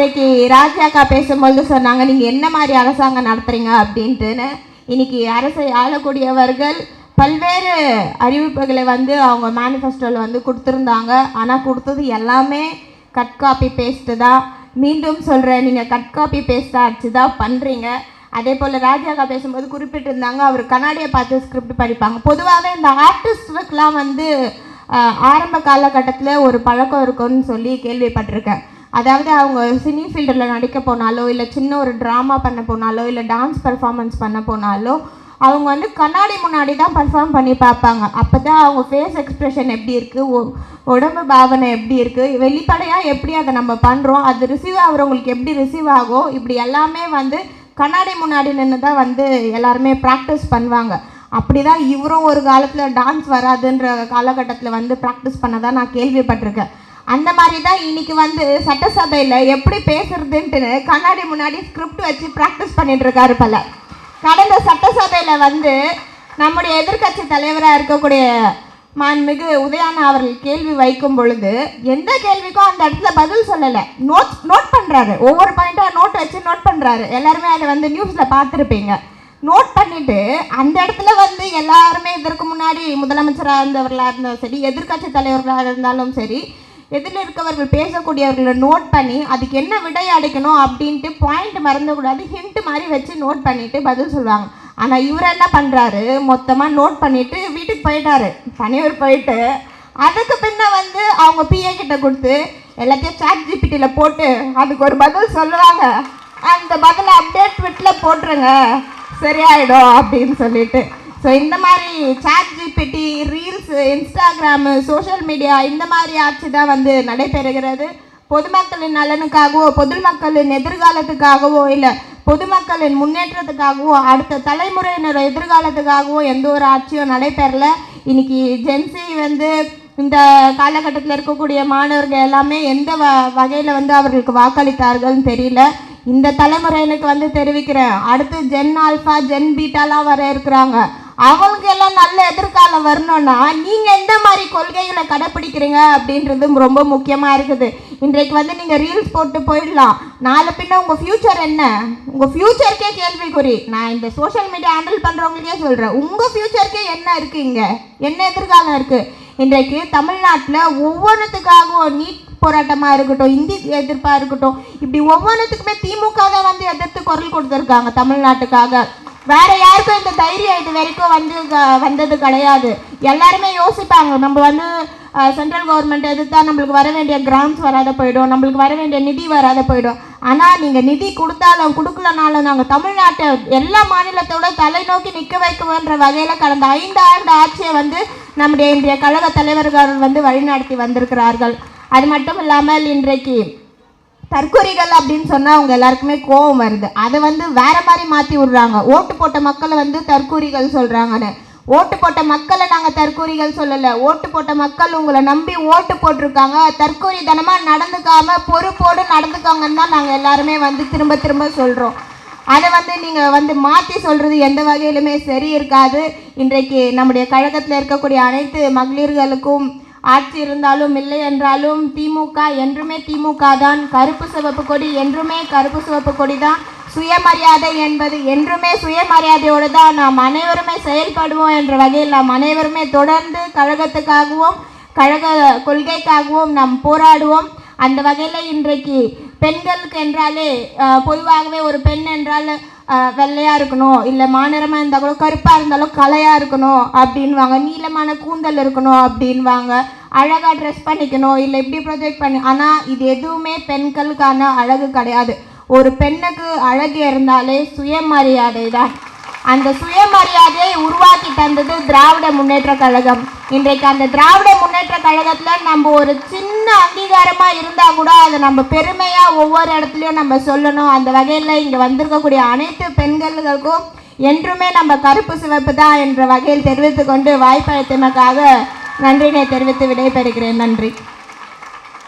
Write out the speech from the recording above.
அன்றைக்கு ராஜாக்கா பேசும்போது சொன்னாங்க, நீங்கள் என்ன மாதிரி அரசாங்கம் நடத்துகிறீங்க அப்படின்ட்டுன்னு. இன்னைக்கு அரசை ஆளக்கூடியவர்கள் பல்வேறு அறிவிப்புகளை வந்து அவங்க மேனிஃபெஸ்டோவில் வந்து கொடுத்துருந்தாங்க. ஆனால் கொடுத்தது எல்லாமே கட் காப்பி பேஸ்ட்டு தான். மீண்டும் சொல்கிறேன், நீங்கள் கட் காப்பி பேஸ்ட்டாக அடிச்சு தான் பண்ணுறீங்க. அதே போல் ராஜாக்கா பேசும்போது குறிப்பிட்டிருந்தாங்க, அவர் கண்ணாடியை பார்த்து ஸ்கிரிப்ட் படிப்பாங்க. பொதுவாகவே இந்த ஆர்டிஸ்டுக்கெலாம் வந்து ஆரம்ப காலகட்டத்தில் ஒரு பழக்கம் இருக்குன்னு சொல்லி கேள்விப்பட்டிருக்கேன். அதாவது அவங்க சினி ஃபீல்டில் நடிக்க போனாலோ, இல்லை சின்ன ஒரு ட்ராமா பண்ண போனாலோ, இல்லை டான்ஸ் பர்ஃபார்மன்ஸ் பண்ண போனாலோ, அவங்க வந்து கண்ணாடி முன்னாடி தான் பர்ஃபார்ம் பண்ணி பார்ப்பாங்க. அப்போ தான் அவங்க ஃபேஸ் எக்ஸ்ப்ரெஷன் எப்படி இருக்குது, உடம்பு பாவனை எப்படி இருக்குது, வெளிப்படையாக எப்படி அதை நம்ம பண்ணுறோம், அது ரிசீவ் ஆகிறவங்களுக்கு எப்படி ரிசீவ் ஆகும், இப்படி எல்லாமே வந்து கண்ணாடி முன்னாடி நின்று தான் வந்து எல்லாருமே ப்ராக்டிஸ் பண்ணுவாங்க. அப்படி தான் இவரும் ஒரு காலத்தில் டான்ஸ் வராதுன்ற காலகட்டத்தில் வந்து ப்ராக்டிஸ் பண்ண தான் நான் கேள்விப்பட்டிருக்கேன். அந்த மாதிரி தான் இன்றைக்கி வந்து சட்டசபையில் எப்படி பேசுறதுன்ட்டு கண்ணாடி முன்னாடி ஸ்கிரிப்ட் வச்சு ப்ராக்டிஸ் பண்ணிகிட்ருக்காரு பல. கடந்த சட்டசபையில் வந்து நம்முடைய எதிர்கட்சி தலைவராக இருக்கக்கூடிய மாண்புமிகு உதயானா அவர்கள் கேள்வி வைக்கும் பொழுது எந்த கேள்விக்கும் அந்த இடத்துல பதில் சொல்லலை. நோட் பண்ணுறாரு, ஒவ்வொரு பாயிண்ட்டாக நோட் வச்சு நோட் பண்ணுறாரு. எல்லாருமே அதை வந்து நியூஸில் பார்த்துருப்பீங்க. நோட் பண்ணிவிட்டு அந்த இடத்துல வந்து எல்லாருமே இதற்கு முன்னாடி முதலமைச்சராக இருந்தவர்களாக இருந்தாலும் சரி, எதிர்கட்சி தலைவர்களாக இருந்தாலும் சரி, எதில் இருக்கவர்கள் பேசக்கூடியவர்களை நோட் பண்ணி அதுக்கு என்ன விடை அடைக்கணும் அப்படின்ட்டு பாயிண்ட் மறந்துக்கூடாது, ஹிண்ட் மாதிரி வச்சு நோட் பண்ணிவிட்டு பதில் சொல்லுவாங்க. ஆனால் இவர் என்ன பண்ணுறாரு, மொத்தமாக நோட் பண்ணிவிட்டு வீட்டுக்கு போயிட்டாரு. தனியார் போயிட்டு அதுக்கு பின்ன வந்து அவங்க பிஏ கிட்ட கொடுத்து எல்லாத்தையும் சாட் ஜிபிடியில் போட்டு அதுக்கு ஒரு பதில் சொல்லுவாங்க. அந்த பதிலை அப்டேட் ட்விட்டில் போட்டுருங்க, சரியாயிடும் அப்படின்னு சொல்லிட்டு. ஸோ இந்த மாதிரி chat GPT, reels, Instagram, social media இந்த மாதிரி ஆட்சி தான் வந்து நடைபெறுகிறது. பொதுமக்களின் நலனுக்காகவோ, பொதுமக்களின் எதிர்காலத்துக்காகவோ, இல்லை பொதுமக்களின் முன்னேற்றத்துக்காகவோ, அடுத்த தலைமுறையினர் எதிர்காலத்துக்காகவோ எந்த ஒரு ஆட்சியும் நடைபெறல. இன்னைக்கு ஜென்சி வந்து இந்த காலகட்டத்தில் இருக்கக்கூடிய மாணவர்கள் எல்லாமே எந்த வகையில் வந்து அவர்களுக்கு வாக்களித்தார்கள்னு தெரியல. இந்த தலைமுறையினுக்கு வந்து தெரிவிக்கிறேன், அடுத்து ஜென் ஆல்ஃபா, ஜென் பீட்டாலாம் வர இருக்கிறாங்க. அவங்களுக்கு எல்லாம் நல்ல எதிர்காலம் வரணும்னா நீங்கள் எந்த மாதிரி கொள்கைகளை கடைப்பிடிக்கிறீங்க அப்படின்றது ரொம்ப முக்கியமாக இருக்குது. இன்றைக்கு வந்து நீங்கள் ரீல்ஸ் போட்டு போயிடலாம், நாளை பின்ன உங்கள் ஃப்யூச்சர் என்ன, உங்கள் ஃப்யூச்சருக்கே கேள்விக்குறி. நான் இந்த சோஷியல் மீடியா ஹேண்டில் பண்ணுறவங்களுக்கே சொல்கிறேன், உங்கள் ஃப்யூச்சருக்கே என்ன இருக்குது, இங்கே என்ன எதிர்காலம் இருக்குது. இன்றைக்கு தமிழ்நாட்டில் ஒவ்வொன்றுத்துக்காகவும் நீட் போராட்டமாக இருக்கட்டும், இந்தி எதிர்ப்பாக இருக்கட்டும், இப்படி ஒவ்வொன்றுத்துக்குமே திமுக தான் வந்து எதிர்த்து குரல் கொடுத்துருக்காங்க தமிழ்நாட்டுக்காக. வேற யாருக்கும் இந்த தைரியம் இது வரைக்கும் வந்தது கிடையாது. எல்லாருமே யோசிப்பாங்க, நம்ம வந்து சென்ட்ரல் கவர்மெண்ட் எதிர்த்தா நம்மளுக்கு வர வேண்டிய கிராண்ட்ஸ் வராத போயிடும், நம்மளுக்கு வர வேண்டிய நிதி வராத போயிடும். ஆனால் நீங்கள் நிதி கொடுத்தாலும் கொடுக்கலனாலும் நாங்கள் தமிழ்நாட்டை எல்லா மாநிலத்தோட தலை நோக்கி நிற்க வைக்குவோன்ற வகையில் கடந்த 5 ஆண்டு ஆட்சியை வந்து நம்முடைய இன்றைய கழக தலைவர்கள் வந்து வழிநடத்தி வந்திருக்கிறார்கள். அது மட்டும் இல்லாமல் இன்றைக்கு தற்கொலைகள் அப்படின்னு சொன்னால் அவங்க எல்லாருக்குமே கோபம் வருது. அதை வந்து வேற மாதிரி மாற்றி விடுறாங்க. ஓட்டு போட்ட மக்களை வந்து தற்கூரிகள் சொல்கிறாங்கன்னு. ஓட்டு போட்ட மக்களை நாங்கள் தற்கூரிகள் சொல்லலை, ஓட்டு போட்ட மக்கள் உங்களை நம்பி ஓட்டு போட்டிருக்காங்க. தற்கூரித்தனமாக நடந்துக்காம பொறுப்போடு நடந்துக்காங்கன்னு தான் நாங்கள் எல்லாருமே வந்து திரும்ப திரும்ப சொல்கிறோம். அதை வந்து நீங்கள் வந்து மாற்றி சொல்கிறது எந்த வகையிலுமே சரி இருக்காது. இன்றைக்கு நம்முடைய கழகத்தில் இருக்கக்கூடிய அனைத்து மகளிர்களுக்கும் ஆட்சி இருந்தாலும் இல்லை என்றாலும் திமுக என்றுமே திமுக தான். கருப்பு சிவப்பு கொடி என்றுமே கருப்பு சிவப்பு கொடி தான். சுயமரியாதை என்பது என்றுமே சுயமரியாதையோடு தான் நாம் அனைவருமே செயல்படுவோம் என்ற வகையில் நாம் அனைவருமே தொடர்ந்து கழகத்துக்காகவும் கழக கொள்கைக்காகவும் நாம் போராடுவோம். அந்த வகையில் இன்றைக்கு பெண்களுக்கு என்றாலே பொதுவாகவே ஒரு பெண் என்றால் வெள்ளையாக இருக்கணும், இல்லை மாநிறமாக இருந்தால் கூட கருப்பாக இருந்தாலும் கலையாக இருக்கணும் அப்படின்வாங்க, நீளமான கூந்தல் இருக்கணும் அப்படின்வாங்க, அழகாக ட்ரெஸ் பண்ணிக்கணும், இல்லை இப்படி ப்ரொஜெக்ட் பண்ணி. ஆனால் இது எதுவுமே பெண்களுக்கான அழகு கிடையாது. ஒரு பெண்ணுக்கு அழகு இருந்தாலே சுயமரியாதை தான். அந்த சுயமரியாதையை உருவாக்கி தந்தது திராவிட முன்னேற்ற கழகம். இன்றைக்கு அந்த திராவிட முன்னேற்ற கழகத்தில் நம்ம ஒரு சின்ன அங்கீகாரமாக இருந்தால் கூட அதை நம்ம பெருமையாக ஒவ்வொரு இடத்துலையும் நம்ம சொல்லணும். அந்த வகையில் இங்கே வந்திருக்கக்கூடிய அனைத்து பெண்களுக்கும் என்றுமே நம்ம கருப்பு சிவப்பு தான் என்ற வகையில் தெரிவித்து கொண்டு வாய்ப்பளித்தமைக்காக நன்றினை தெரிவித்து விடைபெறுகிறேன். நன்றி.